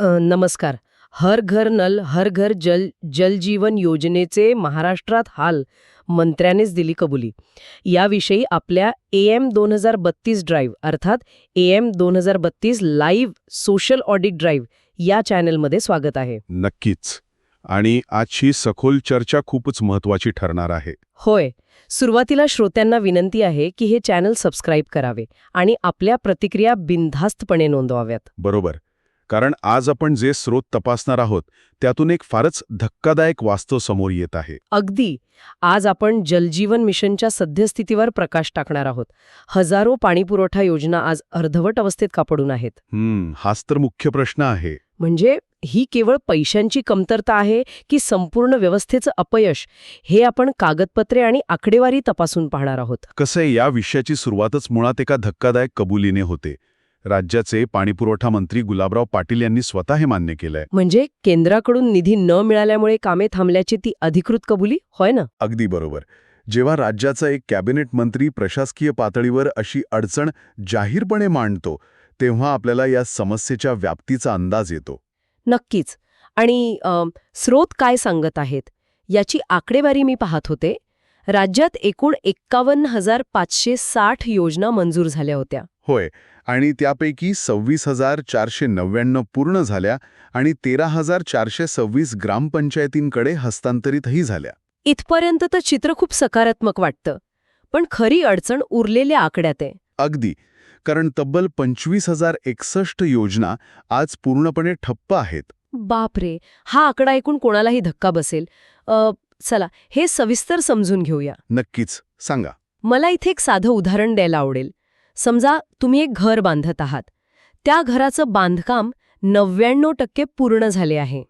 नमस्कार. हर घर नल हर घर जल जल जीवन योजनेचे महाराष्ट्रात हाल मंत्र्यानेच दिली कबुली. याविषयी आपल्या AM 2032 ड्राईव्ह अर्थात AM 2032 live social audit drive या चॅनलमध्ये स्वागत आहे. नक्कीच. आणि आजची सखोल चर्चा खूपच महत्वाची ठरणार आहे. होय. सुरुवातीला श्रोत्यांना विनंती आहे की हे चॅनल सबस्क्राईब करावे आणि आपल्या प्रतिक्रिया बिनधास्तपणे नोंदवाव्यात. बरोबर. कारण आज आपण जे स्रोत तपासणार आहोत त्यातून एक फारच धक्कादायक वास्तव समोर येत आहे. अगदी. आज आपण जलजीवन मिशनच्या सद्यस्थितीवर प्रकाश टाकणार आहोत. हजारो पाणीपुरवठा योजना आज अर्धवट अवस्थेत का पडून आहेत. हाच तर मुख्य प्रश्न आहे. म्हणजे ही केवळ पैशांची कमतरता आहे की संपूर्ण व्यवस्थेचं अपयश, हे आपण कागदपत्रे आणि आकडेवारी तपासून पाहणार आहोत. कसं आहे, या विषयाची सुरुवातच मुळात एका धक्कादायक कबुलीने होते. राज्याचे पाणीपुरवठा मंत्री गुलाबराव पाटील यांनी स्वतः हे मान्य केलंय. म्हणजे केंद्राकडून निधी न मिळाल्यामुळे कामे थांबल्याची ती अधिकृत कबुली, होय ना? अगदी बरोबर. जेव्हा राज्याचा एक कॅबिनेट मंत्री प्रशासकीय पातळीवर अशी अडचण जाहीरपणे मांडतो तेव्हा आपल्याला या समस्येच्या व्याप्तीचा अंदाज येतो. नक्कीच. आणि स्रोत काय सांगत आहेत याची आकडेवारी मी पाहत होते. राज्यात एकूण 51,560 योजना मंजूर झाल्या होत्या. होय. आणि त्यापैकी 26,499 पूर्ण झाल्या आणि 13,426 ग्रामपंचायतींकडे हस्तांतरितही झाल्या. इथपर्यंत तर चित्र खूप सकारात्मक वाटतं. पण खरी अडचण उरलेल्या आकड्यात आहे. अगदी. कारण तब्बल 25,061 योजना आज पूर्णपणे ठप्प आहेत. बापरे, हा आकडा ऐकून कोणालाही धक्का बसेल. चला हे सविस्तर समजून घेऊया. नक्कीच, सांगा. मला इथे एक साधं उदाहरण द्यायला आवडेल. समजा तुम्ही एक घर बांधत आहात. त्या घराचं बांधकाम 99% पूर्ण झाले आहे.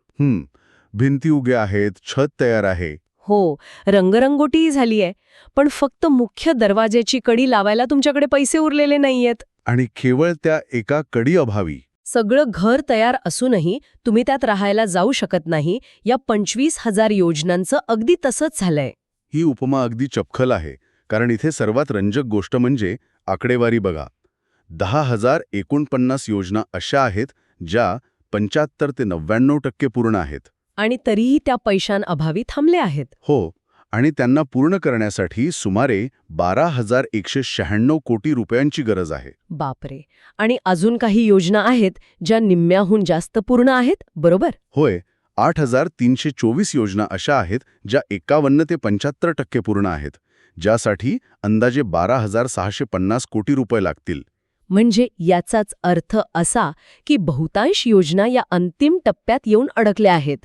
भिंती उभ्या आहेत, छत तयार आहे. हो, रंगरंगोटीही झाली आहे. पण फक्त मुख्य दरवाज्याची कडी लावायला तुमच्याकडे पैसे उरलेले नाहीयेत. आणि केवळ त्या एका कडी अभावी सगळं घर तयार असूनही तुम्ही त्यात राहायला जाऊ शकत नाही. या 25,000 योजनांचं अगदी तसंच झालंय. ही उपमा अगदी चपखल आहे. कारण इथे सर्वात रंजक गोष्ट म्हणजे आकडेवारी बघा. 10,049 योजना अशा आहेत ज्या 75 ते 99% पूर्ण आहेत. आणि तरीही त्या पैशांअभावी थांबल्या आहेत. हो. आणि त्यांना पूर्ण करण्यासाठी सुमारे 12,196 कोटी रुपयांची गरज आहे. बापरे. आणि अजून काही योजना आहेत ज्या निम्म्याहून जास्त पूर्ण आहेत, बरोबर? होय. 8,324 योजना अशा आहेत ज्या 51 ते 75% पूर्ण आहेत, ज्यासाठी अंदाजे 12,650 कोटी रुपये लागतील. म्हणजे याचाच अर्थ असा की बहुतांश योजना या अंतिम टप्प्यात येऊन अडकल्या आहेत.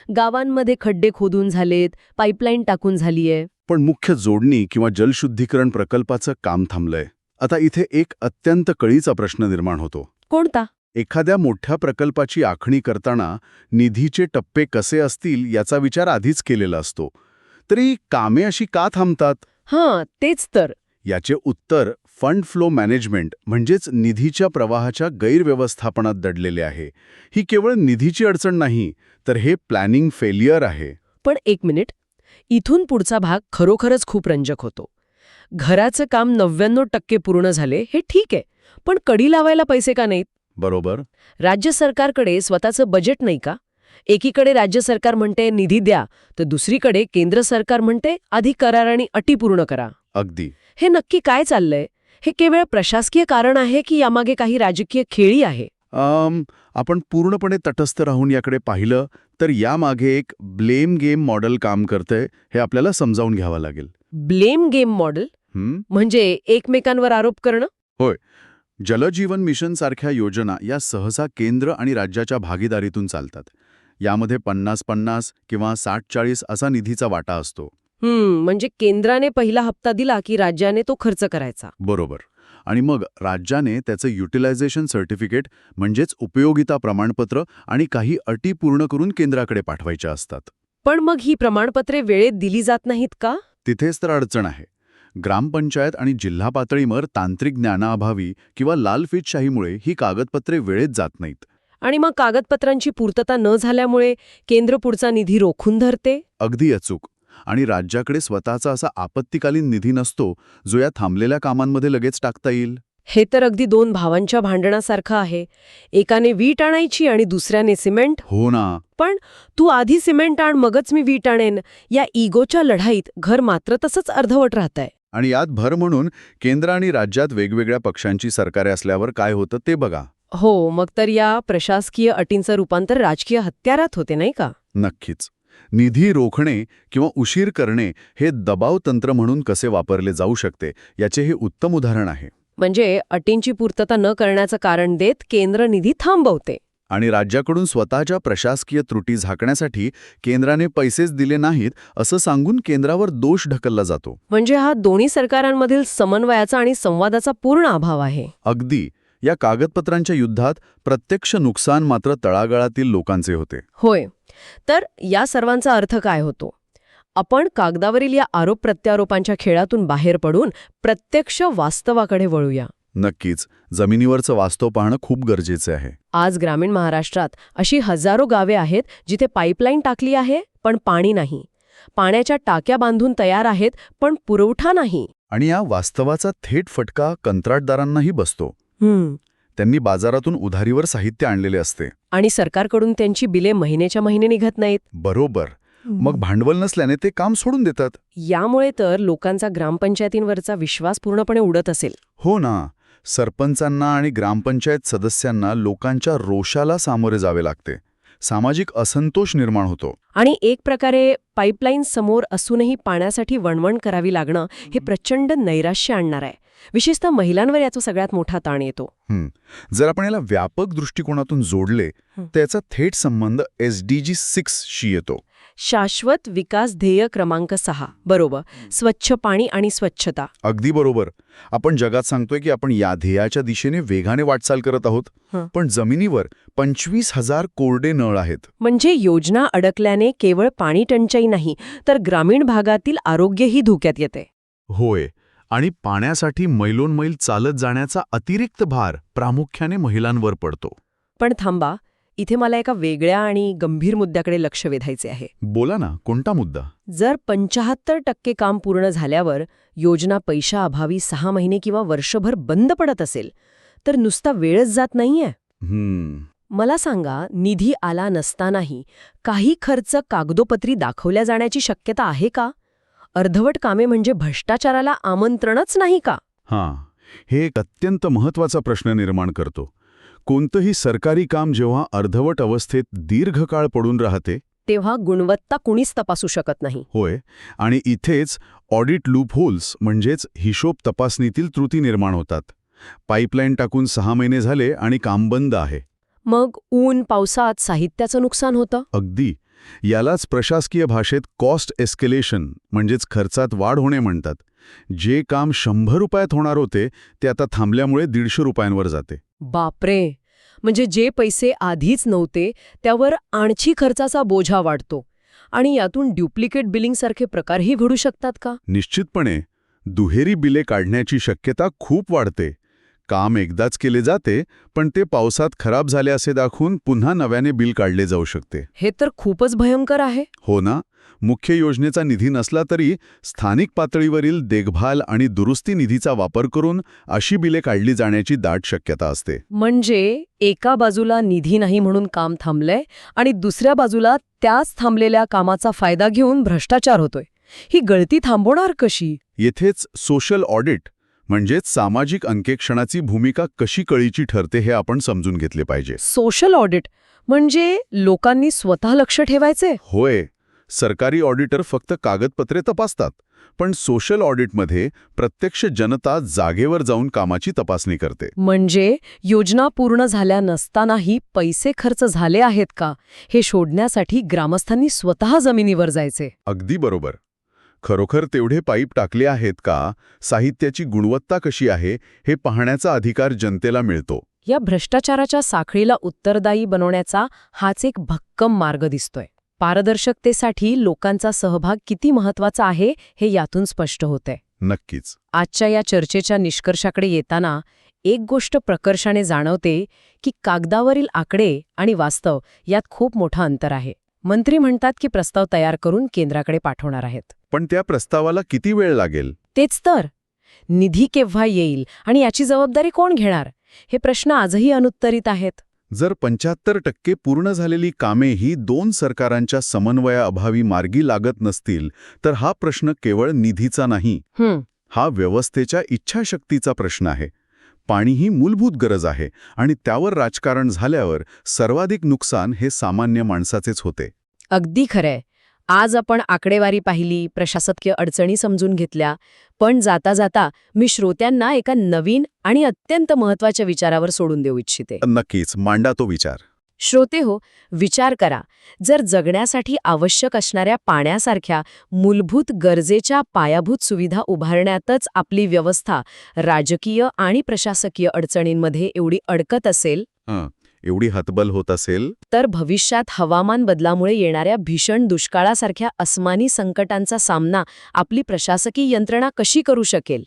गावांमध्ये खड्डे खोदून झालेत, पाईपलाईन टाकून झालीये. पण मुख्य जोडणी किंवा जलशुद्धीकरण प्रकल्पाचं काम थांबलंय. आता इथे एक अत्यंत कळीचा प्रश्न निर्माण होतो. कोणता? एखाद्या मोठ्या प्रकल्पाची आखणी करताना निधीचे टप्पे कसे असतील याचा विचार आधीच केलेला असतो. तरी कामे अशी का थांबतात? तेच तर. याचे उत्तर फंड फ्लो मॅनेजमेंट म्हणजेच निधीच्या प्रवाहाच्या गैरव्यवस्थापनात दडलेले आहे. ही केवळ निधीची अडचण नाही, तर हे प्लॅनिंग फेलियर आहे. पण एक मिनिट, इथून पुढचा भाग खरोखरच खूप रंजक होतो. घराचं काम 99% पूर्ण झाले हे ठीक आहे, पण कडी लावायला पैसे का नाहीत? बरोबर. राज्य सरकारकडे स्वतःचं बजेट नाही का? एकीकडे राज्य सरकार म्हणते निधी द्या, तर दुसरीकडे केंद्र सरकार म्हणते आधी करार आणि अटी पूर्ण करा. अगदी. हे नक्की काय चाललंय? हे केवळ प्रशासकीय कारण आहे की यामागे काही राजकीय खेळी आहे? आपण पूर्णपणे तटस्थ राहून याकडे पाहिलं तर यामागे एक ब्लेम गेम मॉडेल काम करतंय हे आपल्याला समजावून घ्यावं लागेल. Blame game model? म्हणजे एकमेकांवर आरोप करणं? होय. जलजीवन मिशन सारख्या योजना या सहसा केंद्र आणि राज्याच्या भागीदारीतून चालतात. यामध्ये 50-50 किंवा 60-40 असा निधीचा वाटा असतो. म्हणजे केंद्राने पहिला हप्ता दिला की राज्याने तो खर्च करायचा. बरोबर. आणि मग राज्याने त्याचं युटिलायझेशन सर्टिफिकेट म्हणजेच उपयोगिता प्रमाणपत्र आणि काही अटी पूर्ण करून केंद्राकडे पाठवायच्या असतात. पण मग ही प्रमाणपत्रे वेळेत दिली जात नाहीत का? तिथेच तर अडचण आहे. ग्रामपंचायत आणि जिल्हा पातळीवर तांत्रिक ज्ञानाअभावी किंवा लालफितशाहीमुळे ही कागदपत्रे वेळेत जात नाहीत. आणि मग कागदपत्रांची पूर्तता न झाल्यामुळे केंद्र पुढचा निधी रोखून धरते? अगदी अचूक. आणि राज्याकडे स्वतःचा असा आपत्कालीन निधी नसतो जो या थांबलेल्या कामांमध्ये लगेच टाकता येईल. हे तर अगदी दोन भावांच्या भांडणासारखं आहे. एकाने वीट आणायची आणि दुसऱ्याने सिमेंट. हो ना. पण तू आधी सिमेंट आण मगच मी वीट आणेन या इगोच्या लढाईत घर मात्र तसंच अर्धवट राहतंय. आणि यात भर म्हणून केंद्र आणि राज्यात वेगवेगळ्या पक्षांची सरकारे असल्यावर काय होतं ते बघा. हो, मग तर या प्रशासकीय अटींचं रूपांतर राजकीय हत्यारात होते नाही का? नक्कीच. निधी रोखणे किंवा उशीर करणे हे दबाव तंत्र म्हणून कसे वापरले जाऊ शकते याचे हे उत्तम उदाहरण आहे. म्हणजे अटींची पूर्तता न करण्याचं कारण देत केंद्र निधी थांबवते. आणि राज्याकडून स्वतःच्या प्रशासकीय त्रुटी झाकण्यासाठी केंद्राने पैसेच दिले नाहीत असं सांगून केंद्रावर दोष ढकलला जातो. म्हणजे हा दोन्ही सरकारांमधील समन्वयाचा आणि संवादाचा पूर्ण अभाव आहे. अगदी. या कागदपत्रांच्या युद्धात प्रत्यक्ष नुकसान मात्र तळागाळातील लोकांचे होते. होय. तर या सर्वांचा अर्थ काय होतो? आपण कागदावरील या आरोप प्रत्यारोपांच्या खेळातून बाहेर पडून प्रत्यक्ष वास्तवाकडे वळूया. नक्कीच. जमिनीवरचं वास्तव पाहणं खूप गरजेचं आहे. आज ग्रामीण महाराष्ट्रात अशी हजारो गावे आहेत जिथे पाईपलाईन टाकली आहे पण पाणी नाही. पाण्याच्या टाक्या बांधून तयार आहेत पण पुरवठा नाही. आणि या वास्तवाचा थेट फटका कंत्राटदारांनाही बसतो. त्यांनी बाजारातून उधारीवर साहित्य आणलेले असते. आणि सरकारकडून त्यांची बिले महिन्याच्या महिने निघत नाहीत. बरोबर. मग भांडवल नसल्याने ते काम सोडून देतात. यामुळे तर लोकांचा ग्रामपंचायतींवरचा विश्वास पूर्णपणे उडत असेल. हो ना. सरपंचांना आणि ग्रामपंचायत सदस्यांना लोकांच्या रोषाला सामोरे जावे लागते. सामाजिक असंतोष निर्माण होतो. आणि एक प्रकारे पाईपलाईन समोर असूनही पाण्यासाठी वणवण करावी लागणं हे प्रचंड नैराश्य आणणार आहे. विशेषतः महिलांवर याचा सगळ्यात मोठा ताण येतो. जर आपण याला व्यापक दृष्टिकोनातून जोडले तर याचा थेट संबंध SDG 6 शी येतो. शाश्वत विकास ध्येय क्रमांक 6. बरोबर. स्वच्छ पाणी आणि स्वच्छता. अगदी बरोबर. आपण जगात सांगतोय की आपण या ध्येयाच्या दिशेने वेगाने वाटचाल करत आहोत. पण जमिनीवर 25,000 कोरडे नळ आहेत. म्हणजे योजना अडकल्याने केवळ पाणी टंचाई नाही तर ग्रामीण भागातील आरोग्यही धोक्यात येते. होय. आणि पाण्यासाठी मैलोनमैल चालत जाण्याचा अतिरिक्त भार प्रामुख्याने महिलांवर पडतो. पण थांबा, इथे मला एका वेगळ्या आणि गंभीर मुद्द्याकडे लक्ष वेधायचे आहे. बोला ना, कोणता मुद्दा? जर 75% काम पूर्ण झाल्यावर योजना पैशाअभावी 6 महिने किंवा वर्षभर बंद पडत असेल तर नुसता वेळच जात नाहीये. मला सांगा, निधी आला नसतानाही काही खर्च कागदोपत्री दाखवल्या जाण्याची शक्यता आहे का? अर्धवट कामे म्हणजे भ्रष्टाचाराला आमंत्रणच नाही का? हे एक अत्यंत महत्त्वाचा प्रश्न निर्माण करतो. कोणतंही सरकारी काम जेव्हा अर्धवट अवस्थेत दीर्घकाळ पडून राहते तेव्हा गुणवत्ता कुणीच तपासू शकत नाही. होय. आणि इथेच ऑडिट लूपहोल्स म्हणजेच हिशोब तपासणीतील त्रुटी निर्माण होतात. पाईपलाईन टाकून 6 महिने झाले आणि काम बंद आहे. मग ऊन पावसात साहित्याचं नुकसान होतं. अगदी. यालाच प्रशासकीय भाषेत कॉस्ट एस्केलेशन म्हणजेच खर्चात वाढ होणे म्हणतात. जे काम 100 रुपयात होणार होते ते आता थांबल्यामुळे 150 रुपयांवर जाते. बापरे. म्हणजे जे पैसे आधीच नव्हते त्यावर आणखी खर्चाचा बोझा वाढतो. आणि यातून ड्युप्लिकेट बिलिंगसारखे प्रकारही घडू शकतात का? निश्चितपणे. दुहेरी बिले काढण्याची शक्यता खूप वाढते. काम एकदाच केले जाते पण ते पावसात खराब झाले असे दाखवून पुन्हा नव्याने बिल काढले जाऊ शकते. हे तर खूपच भयंकर आहे. हो ना. मुख्य योजनेचा निधी नसला तरी स्थानिक पातळीवरील देखभाल आणि दुरुस्ती निधीचा वापर करून अशी बिले काढली जाण्याची दाट शक्यता असते. म्हणजे एका बाजूला निधी नाही म्हणून काम थांबलंय आणि दुसऱ्या बाजूला त्याच थांबलेल्या कामाचा फायदा घेऊन भ्रष्टाचार होतोय. ही गळती थांबवणार कशी? येथेच सोशल ऑडिट म्हणजेच सामाजिक अंकेक्षणाची भूमिका कशी कळीची ठरते हे आपण समजून घेतले पाहिजे. सोशल ऑडिट म्हणजे लोकांनी स्वतः लक्ष ठेवायचे? होय. सरकारी ऑडिटर फक्त कागदपत्रे तपासतात, पण सोशल ऑडिटमध्ये प्रत्यक्ष जनता जागेवर जाऊन कामाची तपासणी करते. म्हणजे योजना पूर्ण झाल्या नसतानाही पैसे खर्च झाले आहेत का हे शोधण्यासाठी ग्रामस्थांनी स्वतः जमिनीवर जायचे. अगदी बरोबर. खरोखर तेवढे पाईप टाकले आहेत का, साहित्याची गुणवत्ता कशी आहे हे पाहण्याचा अधिकार जनतेला मिळतो. या भ्रष्टाचाराच्या साखळीला उत्तरदायी बनवण्याचा हाच एक भक्कम मार्ग दिसतोय. पारदर्शकतेसाठी लोकांचा सहभाग किती महत्वाचा आहे हे यातून स्पष्ट होतंय. नक्कीच. आजच्या या चर्चेच्या निष्कर्षाकडे येताना एक गोष्ट प्रकर्षाने जाणवते की कागदावरील आकडे आणि वास्तव यात खूप मोठं अंतर आहे. मंत्री म्हणतात की प्रस्ताव तयार करून केंद्राकडे पाठवणार आहेत. पण त्या प्रस्तावाला किती वेळ लागेल? तेच तर. निधी केव्हा येईल आणि याची जबाबदारी कोण घेणार? हे प्रश्न आजही अनुत्तरित आहेत. जर 75% पूर्ण झालेली कामे ही 2 सरकारांच्या समन्वयाअभावी मार्गी लागत नसतील, तर हा प्रश्न केवळ निधीचा नाही, हा व्यवस्थेच्या इच्छाशक्तीचा प्रश्न आहे. पाणी ही मूलभूत गरज आहे आणि त्यावर राजकारण झाल्यावर सर्वाधिक नुकसान हे सामान्य माणसाचेच होते. अगदी खरंय. आज आपण आकडेवारी पाहिली, प्रशासकीय अडचणी समजून घेतल्या, पण जाता जाता मी श्रोत्यांना एका नवीन आणि अत्यंत महत्त्वाच्या विचारावर सोडून देऊ इच्छिते. नक्कीच, मांडा तो विचार. श्रोते हो, विचार करा, जर जगण्यासाठी आवश्यक असणाऱ्या पाण्यासारख्या मूलभूत गरजेच्या पायाभूत सुविधा उभारण्यातच आपली व्यवस्था राजकीय आणि प्रशासकीय अडचणींमध्ये एवढी अडकत असेल, एवढी हतबल होत असेल, तर भविष्यात हवामान बदलामुळे येणाऱ्या भीषण दुष्काळासारख्या अस्मानी संकटांचा सामना आपली प्रशासकीय यंत्रणा कशी करू शकेल?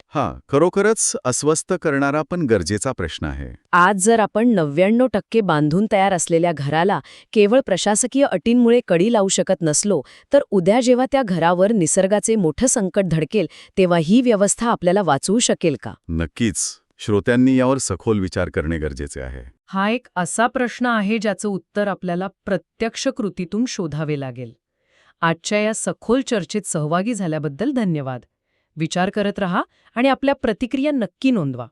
खरोखरच अस्वस्थ करणारा पण गरजेचा प्रश्न आहे. आज जर आपण 99% बांधून तयार असलेल्या घराला केवळ प्रशासकीय अटींमुळे कडी लावू शकत नसलो, तर उद्या जेव्हा त्या घरावर निसर्गाचे मोठं संकट धडकेल, तेव्हा ही व्यवस्था आपल्याला वाचवू शकेल का? नक्कीच. श्रोत्यांनी यावर सखोल विचार करणे गरजेचे आहे. हा एक असा प्रश्न आहे ज्याचं उत्तर आपल्याला प्रत्यक्ष कृतीतून शोधावे लागेल. आजच्या या सखोल चर्चेत सहभागी झाल्याबद्दल धन्यवाद. विचार करत रहा आणि आपल्या प्रतिक्रिया नक्की नोंदवा.